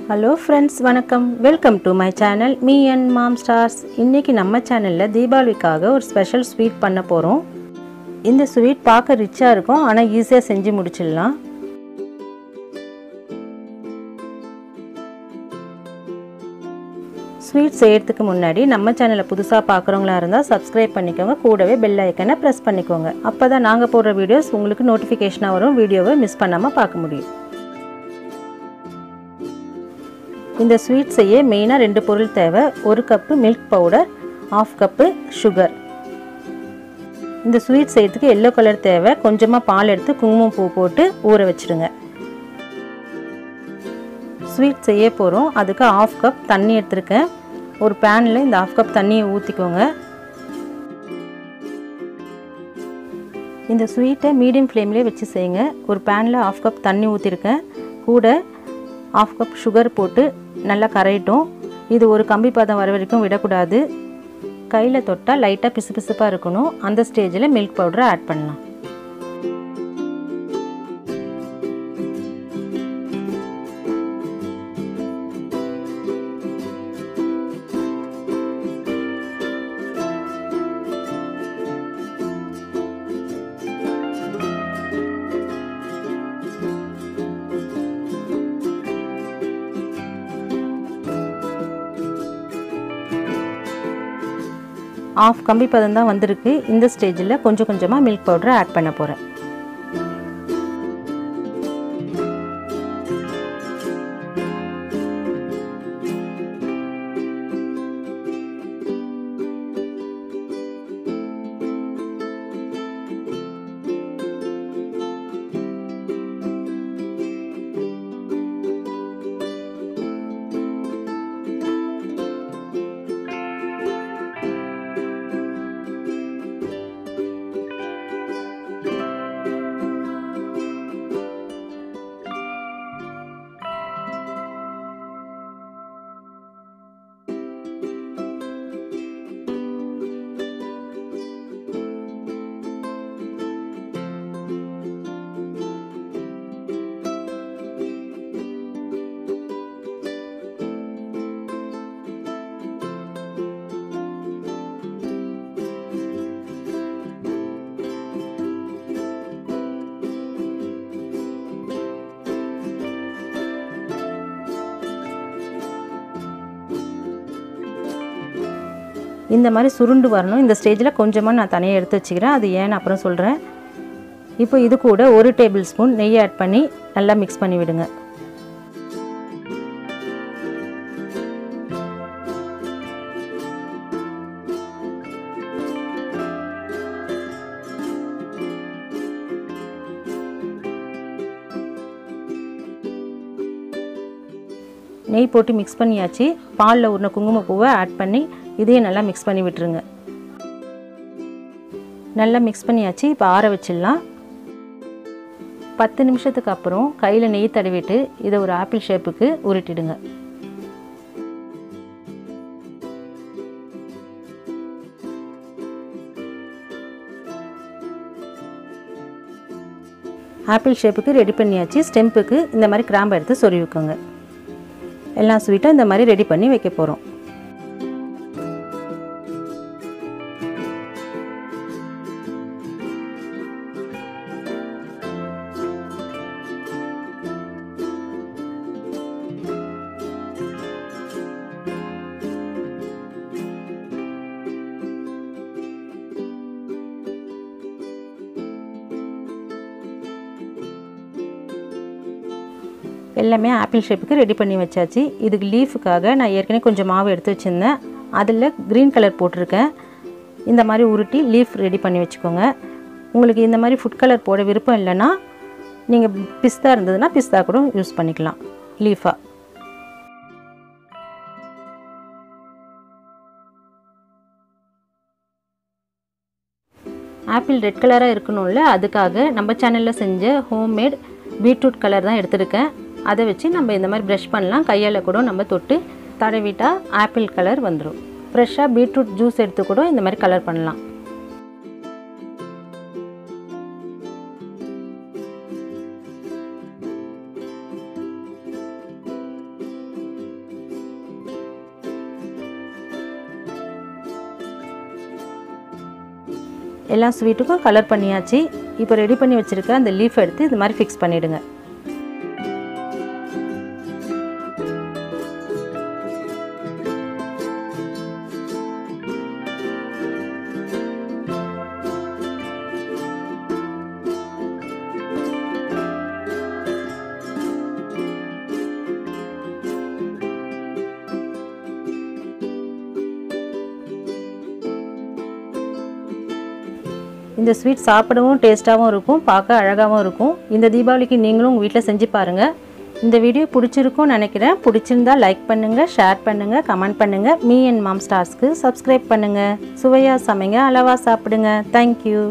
Hello friends, வணக்கம். Welcome to my channel Me&Mom Stars. இன்னைக்கு நம்ம சேனல்ல தீபாவளிக்காக ஒரு ஸ்பெஷல் ஸ்வீட் பண்ண போறோம். இந்த ஸ்வீட் பார்க்க ரிச்சா இருக்கும் ஆனா ஈஸியா செஞ்சு முடிச்சிடலாம். ஸ்வீட் செய்யறதுக்கு முன்னாடி நம்ம சேனலை புதுசா பார்க்கறவங்களா இருந்தா Subscribe பண்ணிக்கோங்க. கூடவே பெல் ஐகானை பிரஸ் பண்ணிக்கோங்க. அப்பதான் நாங்க போடுற வீடியோஸ் உங்களுக்கு நோட்டிஃபிகேஷனா வரும். வீடியோவை மிஸ் பண்ணாம பார்க்க முடியும். இந்த ஸ்வீட் செய்ய மெயினா ரெண்டு பொருள் தேவை. ஒரு cup milk powder, 1/2 cup sugar. இந்த ஸ்வீட் செய்யறதுக்கு yellow கலர் தேவை. கொஞ்சமா பால் எடுத்து குங்குமம் பூ போட்டு ஊற வச்சிடுங்க. ஸ்வீட் செய்ய போறோம். அதுக்கு 1/2 கப் தண்ணி எடுத்துர்க்கேன். ஒரு panல இந்த 1/2 கப் தண்ணியை ஊத்திக்கோங்க. இந்த ஸ்வீட்டை மீடியம் ஃப்ளேம்லயே வச்சு செய்யுங்க. ஒரு panல 1/2 கப் தண்ணி ஊத்திருக்கேன். கூட 1/2 கப் சுகர் போட்டு நல்லா கரையட்டும். இது ஒரு கம்பி பதம் வர வரைக்கும் விடக்கூடாது. கையில தொட்டா லைட்டா பிசுபிசுப்பா இருக்கணும். அந்த ஸ்டேஜ்ல மில்க் பவுடரை ஆட் பண்ணலாம். ஆஃப் கம்பி பதம் தான் வந்திருக்கு. இந்த ஸ்டேஜில் கொஞ்சம் கொஞ்சமாக மில்க் பவுடரை ஆட் பண்ண போகிறேன். இந்த மாதிரி சுருண்டு வரணும். இந்த ஸ்டேஜில் கொஞ்சமாக நான் தனியாக எடுத்து வச்சுக்கிறேன். அது ஏன்னு அப்புறம் சொல்கிறேன். இப்போ இது கூட 1 டேபிள் ஸ்பூன் நெய் ஆட் பண்ணி நல்லா மிக்ஸ் பண்ணி விடுங்க. நெய் போட்டு மிக்ஸ் பண்ணியாச்சு. பாலில் ஊறின குங்குமப்பூவை ஆட் பண்ணி இதையும் நல்லா மிக்ஸ் பண்ணி விட்டுருங்க. நல்லா மிக்ஸ் பண்ணியாச்சு. இப்போ ஆற வச்சிடலாம். 10 நிமிஷத்துக்கு அப்புறம் கையில் நெய் தடவிட்டு இதை ஒரு ஆப்பிள் ஷேப்புக்கு உருட்டிடுங்க. ஆப்பிள் ஷேப்புக்கு ரெடி பண்ணியாச்சு. ஸ்டெம்புக்கு இந்த மாதிரி கிராம்பை எடுத்து சொருவிக்கோங்க. எல்லா ஸ்வீட்டும் இந்த மாதிரி ரெடி பண்ணி வைக்க போகிறோம். எல்லாமே ஆப்பிள் ஷேப்புக்கு ரெடி பண்ணி வச்சாச்சு. இதுக்கு லீஃபுக்காக நான் ஏற்கனவே கொஞ்சம் மாவு எடுத்து வச்சுருந்தேன். அதில் க்ரீன் கலர் போட்டிருக்கேன். இந்த மாதிரி உருட்டி லீஃப் ரெடி பண்ணி வச்சுக்கோங்க. உங்களுக்கு இந்த மாதிரி ஃபுட் கலர் போட விருப்பம் இல்லைன்னா நீங்கள் பிஸ்தா இருந்ததுன்னா பிஸ்தா கூட யூஸ் பண்ணிக்கலாம் லீஃபாக. ஆப்பிள் ரெட் கலராக இருக்கணும்ல, அதுக்காக நம்ம சேனலில் செஞ்ச ஹோம்மேட் பீட்ரூட் கலர் தான் எடுத்துருக்கேன். அதை வச்சு நம்ம இந்த மாதிரி ப்ரஷ் பண்ணலாம். கையால் கூட நம்ம தொட்டு தடவிட்டா ஆப்பிள் கலர் வந்துடும். ஃப்ரெஷ்ஷாக பீட்ரூட் ஜூஸ் எடுத்து கூட இந்த மாதிரி கலர் பண்ணலாம். எல்லா ஸ்வீட்டுக்கும் கலர் பண்ணியாச்சு. இப்போ ரெடி பண்ணி வச்சுருக்க அந்த லீஃப் எடுத்து இது மாதிரி ஃபிக்ஸ் பண்ணிவிடுங்க. இந்த ஸ்வீட் சாப்பிடவும் டேஸ்ட்டாகவும் இருக்கும், பார்க்க அழகாகவும் இருக்கும். இந்த தீபாவளிக்கு நீங்களும் உங்கள் வீட்டில் செஞ்சு பாருங்கள். இந்த வீடியோ பிடிச்சிருக்கும்னு நினைக்கிறேன். பிடிச்சிருந்தா லைக் பண்ணுங்கள், ஷேர் பண்ணுங்கள், கமெண்ட் பண்ணுங்கள். மீ அண்ட் மாம் ஸ்டார்ஸ்க்கு சப்ஸ்கிரைப் பண்ணுங்கள். சுவையாக சமைங்க, அளவாக சாப்பிடுங்க. தேங்க்யூ.